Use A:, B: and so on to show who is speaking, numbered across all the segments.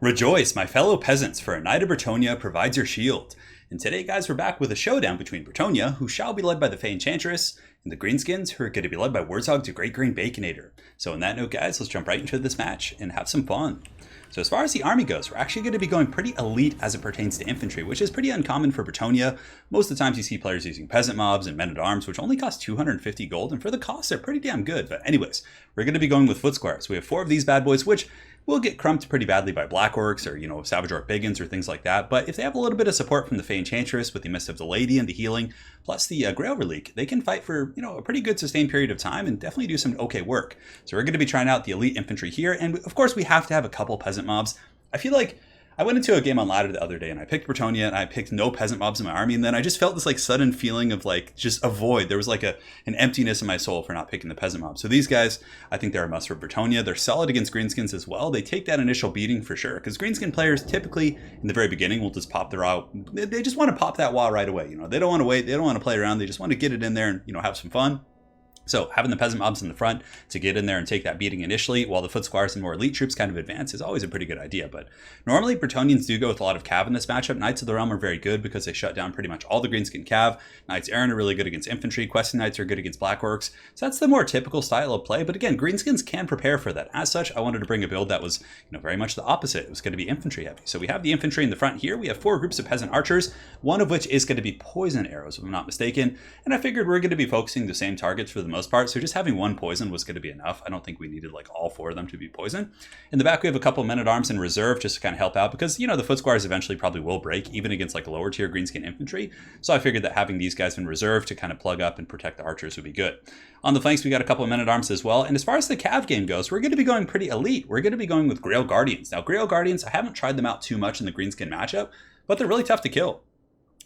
A: Rejoice, my fellow peasants, for a knight of Bretonnia provides your shield. And today, guys, we're back with a showdown between Bretonnia, who shall be led by the Fey Enchantress, and the Greenskins, who are going to be led by Warthog the Great Green Baconator. So on that note, guys, let's jump right into this match and have some fun. So as far as the army goes, we're actually going to be going pretty elite as it pertains to infantry, which is pretty uncommon for Bretonnia. Most of the times you see players using peasant mobs and men-at-arms, which only cost 250 gold, and for the cost, they're pretty damn good. But anyways, we're going to be going with foot squares. We have 4 of these bad boys, which will get crumped pretty badly by Black Orcs or, Savage Orc Biggins or things like that. But if they have a little bit of support from the Fey Enchantress with the Mist of the Lady and the healing, plus the Grail Relic, they can fight for, a pretty good sustained period of time and definitely do some okay work. So we're going to be trying out the elite infantry here. And of course, we have to have a couple peasant mobs. I feel like I went into a game on ladder the other day and I picked Bretonnia and I picked no peasant mobs in my army, and then I just felt this sudden feeling of just a void. There was an emptiness in my soul for not picking the peasant mobs. So these guys, I think they're a must for Bretonnia. They're solid against Greenskins as well. They take that initial beating for sure, because Greenskin players typically in the very beginning will just pop their wall. They just want to pop that wall right away. They don't want to wait. They don't want to play around. They just want to get it in there and have some fun. So having the peasant mobs in the front to get in there and take that beating initially while the foot squires and more elite troops kind of advance is always a pretty good idea. But normally Bretonians do go with a lot of cav in this matchup. Knights of the Realm are very good because they shut down pretty much all the Greenskin cav. Knights Errant are really good against infantry. Questing Knights are good against Black Orcs. So that's the more typical style of play. But again, Greenskins can prepare for that. As such, I wanted to bring a build that was very much the opposite. It was going to be infantry heavy. So we have the infantry in the front here. We have 4 groups of peasant archers, one of which is going to be poison arrows, if I'm not mistaken. And I figured we're going to be focusing the same targets for the most part. So just having one poison was going to be enough. I don't think we needed all 4 of them to be poison. In the back, we have a couple of men-at-arms in reserve just to kind of help out because, the foot squires eventually probably will break even against lower tier Greenskin infantry. So I figured that having these guys in reserve to kind of plug up and protect the archers would be good. On the flanks, we got a couple of men-at-arms as well. And as far as the cav game goes, we're going to be going pretty elite. We're going to be going with Grail Guardians. Now, Grail Guardians, I haven't tried them out too much in the Greenskin matchup, but they're really tough to kill.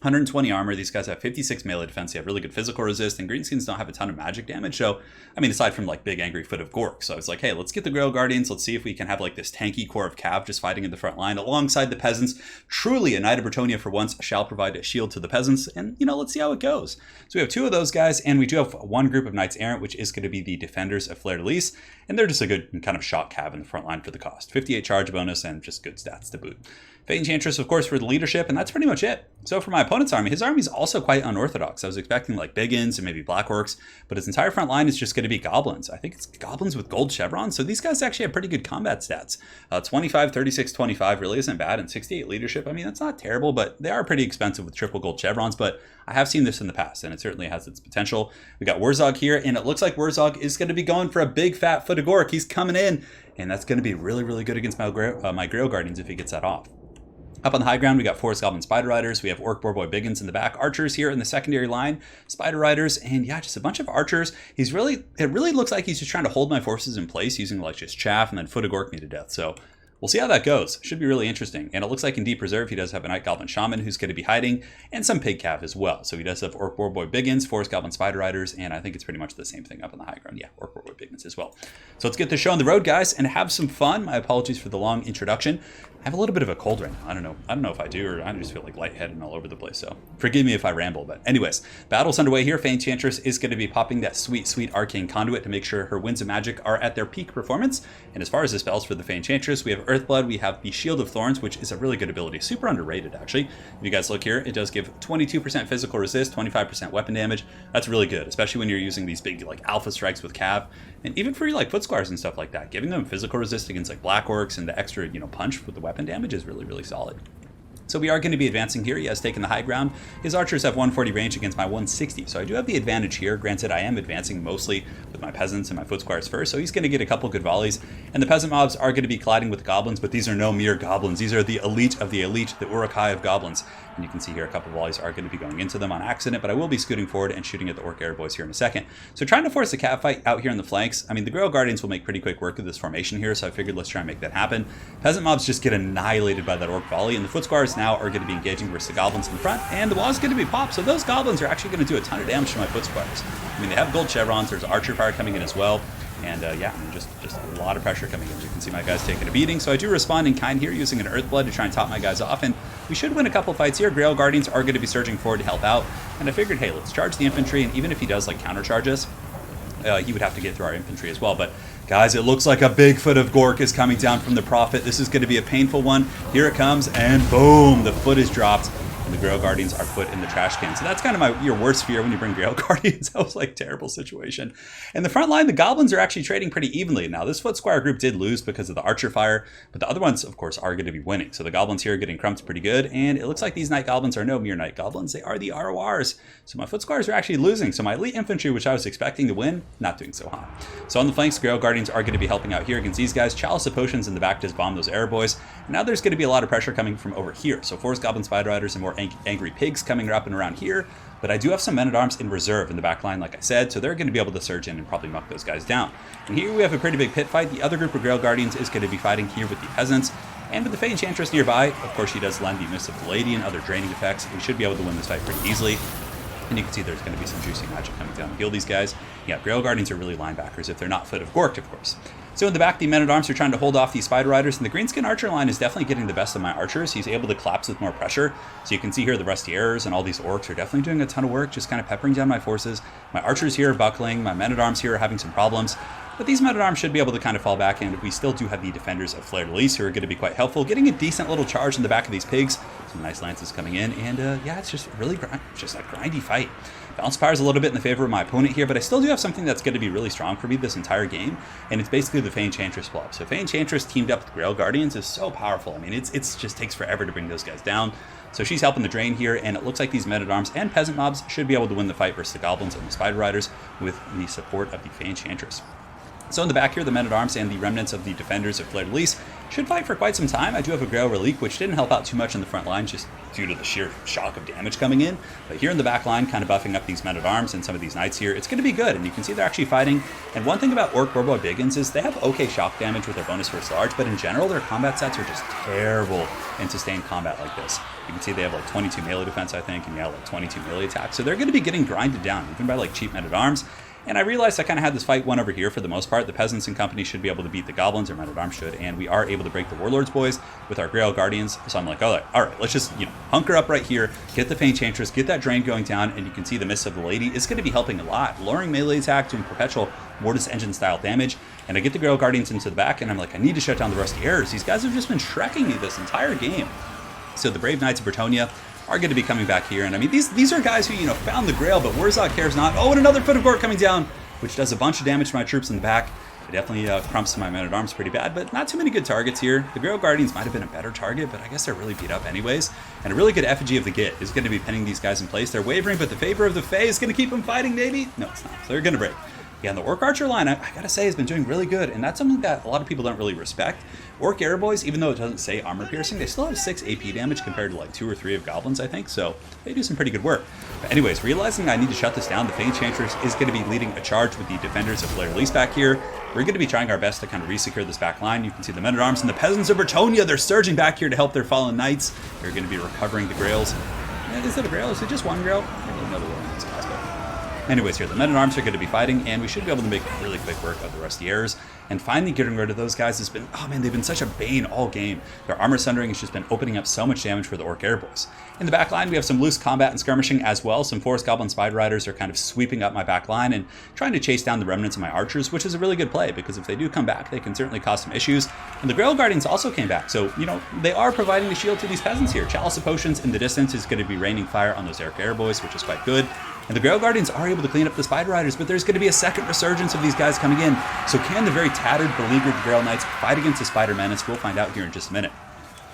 A: 120 armor. These guys have 56 melee defense. They have really good physical resist, and Greenskins don't have a ton of magic damage. So, aside from big angry foot of Gork. So I was like, hey, let's get the Grail Guardians. Let's see if we can have this tanky core of cav just fighting in the front line alongside the peasants. Truly, a Knight of Bretonnia for once shall provide a shield to the peasants. And, let's see how it goes. So we have 2 of those guys, and we do have 1 group of Knights Errant, which is going to be the Defenders of Fleur-de-Lys. And they're just a good kind of shock cav in the front line for the cost. 58 charge bonus and just good stats to boot. Fey Enchantress, of course, for the leadership, and that's pretty much it. So for my opponent's army, his army is also quite unorthodox. I was expecting Biggins and maybe Black Orcs, but his entire front line is just going to be goblins. I think it's goblins with gold chevrons, so these guys actually have pretty good combat stats. 25, 36, 25 really isn't bad, and 68 leadership. That's not terrible, but they are pretty expensive with triple gold chevrons, but I have seen this in the past, and it certainly has its potential. We got Warthog here, and it looks like Warthog is going to be going for a big fat foot of Gork. He's coming in, and that's going to be really, really good against my Grail Guardians if he gets that off. Up on the high ground, we got Forest Goblin Spider Riders. We have Orc Boar Boy Biggins in the back. Archers here in the secondary line. Spider Riders, and yeah, just a bunch of archers. It really looks like he's just trying to hold my forces in place using just chaff and then foot of Gork me to death. So we'll see how that goes. Should be really interesting. And it looks like in Deep Reserve, he does have a Night Goblin Shaman who's going to be hiding, and some Pig Cav as well. So he does have Orc Boar Boy Biggins, Forest Goblin Spider Riders, and I think it's pretty much the same thing up on the high ground. Yeah, Orc Boar Boy Biggins as well. So let's get this show on the road, guys, and have some fun. My apologies for the long introduction. I have a little bit of a cold right now. I don't know if I do, or I just feel lightheaded and all over the place. So forgive me if I ramble. But anyways, battle's underway here. Fey Enchantress is going to be popping that sweet, sweet Arcane Conduit to make sure her Winds of Magic are at their peak performance. And as far as the spells for the Fey Enchantress, we have Earthblood. We have the Shield of Thorns, which is a really good ability. Super underrated, actually. If you guys look here, it does give 22% physical resist, 25% weapon damage. That's really good, especially when you're using these big alpha strikes with cav. And even for your foot squires and stuff like that, giving them physical resist against Black Orcs and the extra punch with the weapon damage is really, really solid. So we are going to be advancing here. He has taken the high ground. His archers have 140 range against my 160. So I do have the advantage here. Granted, I am advancing mostly with my peasants and my foot squires first. So he's going to get a couple good volleys. And the peasant mobs are going to be colliding with the goblins, but these are no mere goblins. These are the elite of the elite, the Uruk-hai of goblins. And you can see here a couple of volleys are going to be going into them on accident, but I will be scooting forward and shooting at the Orc Air Boys here in a second. So trying to force a cav fight out here in the flanks. The Grail Guardians will make pretty quick work of this formation here, so I figured let's try and make that happen. Peasant mobs just get annihilated by that Orc volley, and the foot squires now are going to be engaging versus the goblins in front, and the wall is going to be popped, so those goblins are actually going to do a ton of damage to my foot squires. They have gold chevrons, there's archer fire coming in as well. And yeah, just a lot of pressure coming in. You can see my guys taking a beating. So I do respond in kind here using an Earthblood to try and top my guys off. And we should win a couple fights here. Grail Guardians are going to be surging forward to help out. And I figured, hey, let's charge the infantry. And even if he does counter charges, he would have to get through our infantry as well. But Guys, it looks like a big foot of Gork is coming down from the Prophet. This is going to be a painful one. Here it comes, and boom, the foot is dropped. And the Grail Guardians are put in the trash can. So that's kind of your worst fear when you bring Grail Guardians. That was like terrible situation. In the front line, the Goblins are actually trading pretty evenly. Now, this Foot Squire group did lose because of the Archer fire, but the other ones, of course, are going to be winning. So the Goblins here are getting crumped pretty good, and it looks like these Night Goblins are no mere Night Goblins. They are the RORs. So my Foot Squires are actually losing. So my Elite Infantry, which I was expecting to win, not doing so hot. So on the flanks, Grail Guardians are going to be helping out here against these guys. Chalice of Potions in the back does bomb those Air Boys. And now there's going to be a lot of pressure coming from over here. So Forest Goblin Spider Riders and more Angry Pigs coming up and around here, but I do have some Men-at-Arms in reserve in the back line, like I said, so they're going to be able to surge in and probably muck those guys down. And here we have a pretty big pit fight. The other group of Grail Guardians is going to be fighting here with the Peasants, and with the Fey Enchantress nearby. Of course, she does lend the Mist of the Lady and other draining effects. We should be able to win this fight pretty easily. And you can see there's going to be some juicy magic coming down to heal these guys. Yeah, Grail Guardians are really linebackers if they're not Foot of Gork, of course. So in the back, the Men-at-Arms are trying to hold off these Spider Riders, and the Greenskin Archer line is definitely getting the best of my Archers. He's able to collapse with more pressure. So you can see here the Rusty Arrows and all these Orcs are definitely doing a ton of work, just kind of peppering down my forces. My Archers here are buckling, my Men-at-Arms here are having some problems. But these Men-at-Arms should be able to kind of fall back, and we still do have the Defenders of Fleur de Lis who are going to be quite helpful, getting a decent little charge in the back of these pigs. Some nice lances coming in, and yeah, it's just really just a grindy fight. Balance power is a little bit in the favor of my opponent here, but I still do have something that's going to be really strong for me this entire game, and it's basically the Fey Enchantress blob. So Fey Enchantress teamed up with Grail Guardians is so powerful. I mean, it's just takes forever to bring those guys down. So she's helping the drain here, and it looks like these Men-at-Arms and Peasant mobs should be able to win the fight versus the Goblins and the Spider Riders with the support of the Fey Enchantress. So in the back here, the Men-at-Arms and the remnants of the Defenders of Fleur de Lis should fight for quite some time. I do have a Grail Relique, which didn't help out too much in the front line, just due to the sheer shock of damage coming in. But here in the back line, kind of buffing up these Men-at-Arms and some of these Knights here, it's going to be good. And you can see they're actually fighting. And one thing about Orc Borboy Biggins is they have okay shock damage with their bonus first large, but in general, their combat sets are just terrible in sustained combat like this. You can see they have like 22 melee defense, I think, and yeah, like 22 melee attack. So they're going to be getting grinded down, even by like cheap Men-at-Arms. And I realized I kind of had this fight won over here for the most part. The Peasants and company should be able to beat the Goblins, or Men-at-Arms should, and we are able to break the Warlords boys with our Grail Guardians. So I'm like, all right, let's just, hunker up right here, get the Fey Enchantress, get that drain going down, and you can see the Mist of the Lady is going to be helping a lot, lowering melee attack, doing perpetual Mortis Engine style damage, and I get the Grail Guardians into the back, and I'm like, I need to shut down the Rusty Arrows. These guys have just been shrekking me this entire game. So the Brave Knights of Bretonnia are going to be coming back here, and I mean, these are guys who, found the Grail, but Warzog cares not. Oh, and another Foot of Gork coming down, which does a bunch of damage to my troops in the back. It definitely crumps my Men-at-Arms pretty bad, but not too many good targets here. The Grail Guardians might have been a better target, but I guess they're really beat up anyways. And a really good effigy of the Git is going to be pinning these guys in place. They're wavering, but the favor of the Fae is going to keep them fighting, maybe? No, it's not. So they're going to break. Yeah, and the Orc Archer line, I gotta say, has been doing really good, and that's something that a lot of people don't really respect. Orc Airboys, even though it doesn't say armor piercing, they still have 6 AP damage compared to like 2 or 3 of Goblins, I think, so they do some pretty good work. But anyways, realizing I need to shut this down, the Fey Enchantress is going to be leading a charge with the Defenders of Fleur de Lis back here. We're going to be trying our best to kind of re-secure this back line. You can see the Men-at-Arms and the Peasants of Bretonnia, they're surging back here to help their fallen knights. They're going to be recovering the Grails. Is it a Grail? Is it just one Grail? I don't know the one in this class, but anyways, here, the Men-at-Arms are going to be fighting, and we should be able to make really quick work of the Rusty Arrows. And finally getting rid of those guys has been, oh man, they've been such a bane all game. Their armor sundering has just been opening up so much damage for the Orc Airboys. In the back line, we have some loose combat and skirmishing as well. Some Forest Goblin Spider Riders are kind of sweeping up my back line and trying to chase down the remnants of my archers, which is a really good play, because if they do come back, they can certainly cause some issues. And the Grail Guardians also came back, so, they are providing the shield to these peasants here. Chalice of Potions in the distance is going to be raining fire on those Orc Airboys, which is quite good. And the Grail Guardians are able to clean up the Spider Riders, but there's going to be a second resurgence of these guys coming in. So can the very tattered, beleaguered Grail Knights fight against the Spider Menace? We'll find out here in just a minute.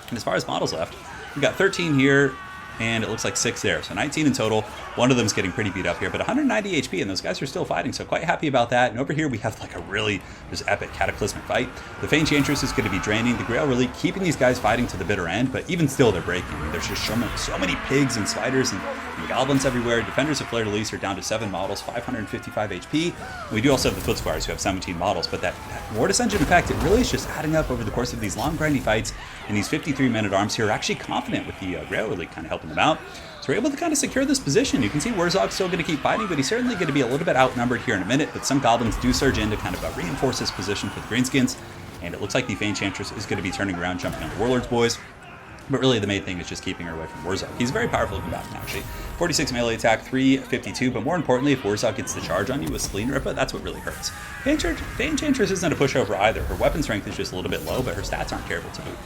A: And as far as models left, we've got 13 here, and it looks like 6 there. So 19 in total. One of them's getting pretty beat up here, but 190 HP, and those guys are still fighting, so quite happy about that. And over here we have like a really just epic cataclysmic fight. The Fey Enchantress is going to be draining the Grail Relique, keeping these guys fighting to the bitter end, but even still they're breaking. I mean, there's just so many pigs and spiders and goblins everywhere. Defenders of Fleur de Lis are down to 7 models, 555 HP. And we do also have the Foot Squires who have 17 models, but that Mortis Engine effect, it really is just adding up over the course of these long grindy fights, and these 53 Men-at-Arms here are actually confident with the Grail Relique kind of helping them out. So we're able to kind of secure this position. You can see Warzog's still going to keep fighting, but he's certainly going to be a little bit outnumbered here in a minute, but some Goblins do surge in to kind of reinforce this position for the Greenskins, and it looks like the Fey Enchantress is going to be turning around, jumping on the Warlords boys. But really the main thing is just keeping her away from Warzog. He's a very powerful combatant actually. 46 melee attack, 352, but more importantly, if Warzog gets the charge on you with Spleen Rippa, that's what really hurts. Enchantress isn't a pushover either. Her weapon strength is just a little bit low, but her stats aren't terrible to boot.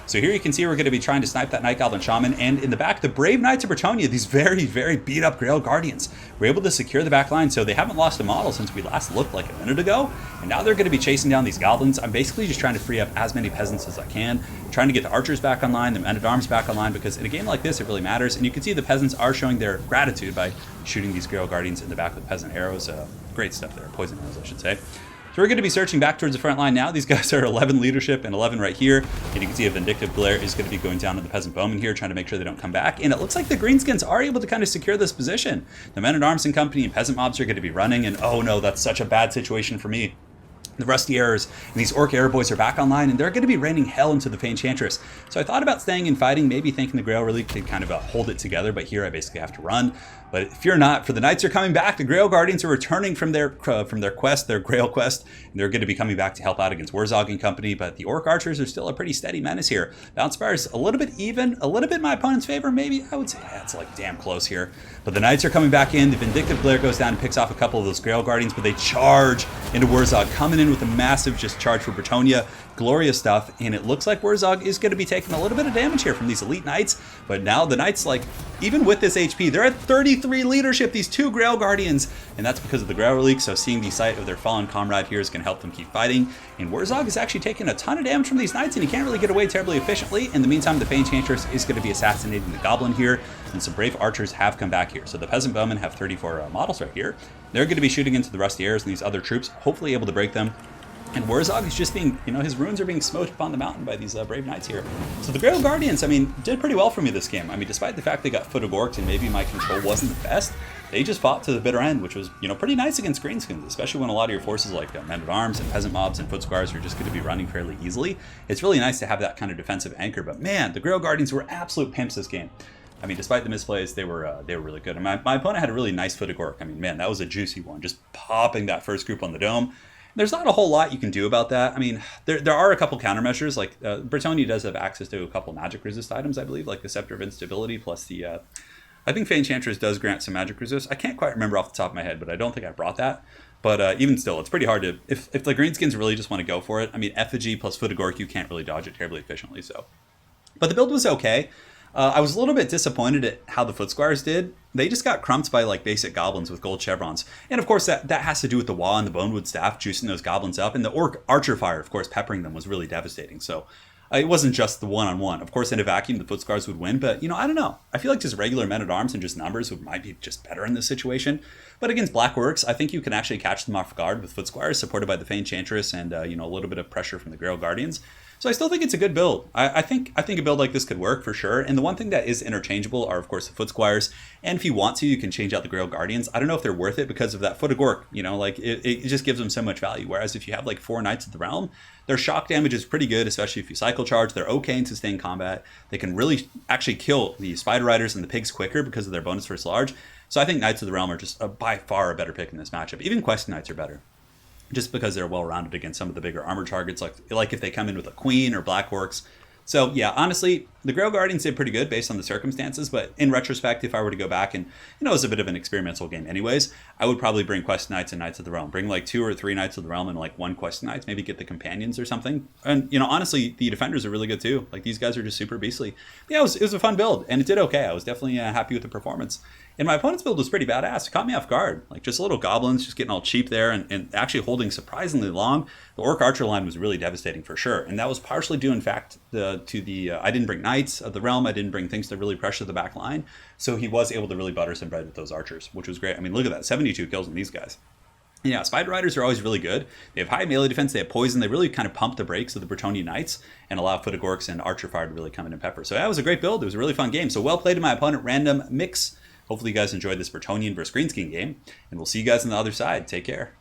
A: So here you can see we're going to be trying to snipe that Night Goblin Shaman, and in the back, the brave Knights of Bretonnia, these very, very beat up Grail Guardians, were able to secure the back line, so they haven't lost a model since we last looked like a minute ago, and now they're going to be chasing down these goblins. I'm basically just trying to free up as many peasants as I can, trying to get the archers back online, the men-at-arms back online, because in a game like this, it really matters, and you can see the peasants are showing their gratitude by shooting these Grail Guardians in the back with peasant arrows. Great stuff there, poison arrows, I should say. So we're going to be searching back towards the front line now. These guys are 11 leadership and 11 right here. And you can see a Vindictive Glare is going to be going down to the Peasant Bowman here, trying to make sure they don't come back. And it looks like the Greenskins are able to kind of secure this position. The Men-at-Arms and Company and Peasant Mobs are going to be running. And oh no, that's such a bad situation for me. The Rusty Errors and these Orc Air Boys are back online, and they're going to be raining hell into the Enchantress. So I thought about staying and fighting, maybe thinking the Grail really could kind of hold it together, but here I basically have to run. But fear not, for the Knights are coming back. The Grail Guardians are returning from their quest, their Grail quest, and they're going to be coming back to help out against Warzog and Company. But the Orc Archers are still a pretty steady menace here. Bounce Fire's a little bit even, a little bit in my opponent's favor, maybe. I would say it's like damn close here. But the Knights are coming back in. The Vindictive Glare goes down and picks off a couple of those Grail Guardians, but they charge into Warzog, coming in with a massive just charge for Bretonnia. Glorious stuff, and it looks like Warzog is going to be taking a little bit of damage here from these elite Knights, but now the Knights, like, even with this HP, they're at 33 leadership, these two Grail Guardians, and that's because of the Grail Relic, so seeing the sight of their fallen comrade here is going to help them keep fighting, and Warzog is actually taking a ton of damage from these Knights, and he can't really get away terribly efficiently. In the meantime, the Enchantress is going to be assassinating the Goblin here, and some brave archers have come back here. So the Peasant Bowmen have 34 models right here. They're going to be shooting into the Rusty Airs and these other troops, hopefully able to break them. And Warzog is just being, his runes are being smote upon the mountain by these brave knights here. So the Grail Guardians, did pretty well for me this game. Despite the fact they got footed orcs and maybe my control wasn't the best, they just fought to the bitter end, which was, pretty nice against Greenskins, especially when a lot of your forces like Men-at-Arms and Peasant Mobs and Foot Squires are just going to be running fairly easily. It's really nice to have that kind of defensive anchor, but man, the Grail Guardians were absolute pimps this game. Despite the misplays, they were really good. And my opponent had a really nice footed orc. Man, that was a juicy one, just popping that first group on the dome. There's not a whole lot you can do about that. There are a couple countermeasures. Like Bretonnia does have access to a couple magic resist items, I believe, like the Scepter of Instability plus the. I think Enchantress does grant some magic resist. I can't quite remember off the top of my head, but I don't think I brought that. But even still, it's pretty hard to. If the Greenskins really just want to go for it, Effigy plus footed orc, you can't really dodge it terribly efficiently. So, but the build was okay. I was a little bit disappointed at how the Foot Squires did. They just got crumped by like basic goblins with gold chevrons. And of course that has to do with the Wa and the Bonewood Staff juicing those goblins up. And the Orc Archer Fire, of course, peppering them was really devastating. So it wasn't just the one-on-one. Of course, in a vacuum, the Foot Squires would win. But, I don't know. I feel like just regular Men-at-Arms and just numbers might be just better in this situation. But against Black Orcs, I think you can actually catch them off guard with Foot Squires, supported by the Enchantress and, a little bit of pressure from the Grail Guardians. So I still think it's a good build. I think a build like this could work for sure. And the one thing that is interchangeable are, of course, the Foot Squires. And if you want to, you can change out the Grail Guardians. I don't know if they're worth it because of that Footed Orc. It just gives them so much value. Whereas if you have like 4 Knights of the Realm, their shock damage is pretty good, especially if you cycle charge. They're okay in sustained combat. They can really actually kill the Spider Riders and the Pigs quicker because of their bonus versus large. So I think Knights of the Realm are just by far a better pick in this matchup. Even Quest Knights are better, just because they're well-rounded against some of the bigger armor targets, like if they come in with a Queen or Black Orcs. So yeah, honestly, the Grail Guardians did pretty good based on the circumstances, but in retrospect, if I were to go back and, it was a bit of an experimental game anyways, I would probably bring Quest Knights and Knights of the Realm. Bring like 2 or 3 Knights of the Realm and like 1 Quest Knights, maybe get the Companions or something. And, honestly, the Defenders are really good too. Like, these guys are just super beastly. Yeah, it was a fun build, and it did okay. I was definitely happy with the performance. And my opponent's build was pretty badass. It caught me off guard. Like, just little goblins just getting all cheap there and actually holding surprisingly long. The Orc Archer line was really devastating for sure. And that was partially due, in fact, I didn't bring Knights of the Realm. I didn't bring things to really pressure the back line. So he was able to really butter some bread with those archers, which was great. Look at that. 72 kills on these guys. Yeah, Spider Riders are always really good. They have high melee defense, they have poison, they really kind of pump the brakes of the Bretonnia Knights and allow Footed Orcs and Archer Fire to really come in and pepper. So that was a great build. It was a really fun game. So well played to my opponent, Random Mix. Hopefully you guys enjoyed this Bretonnian versus Greenskin game, and we'll see you guys on the other side. Take care.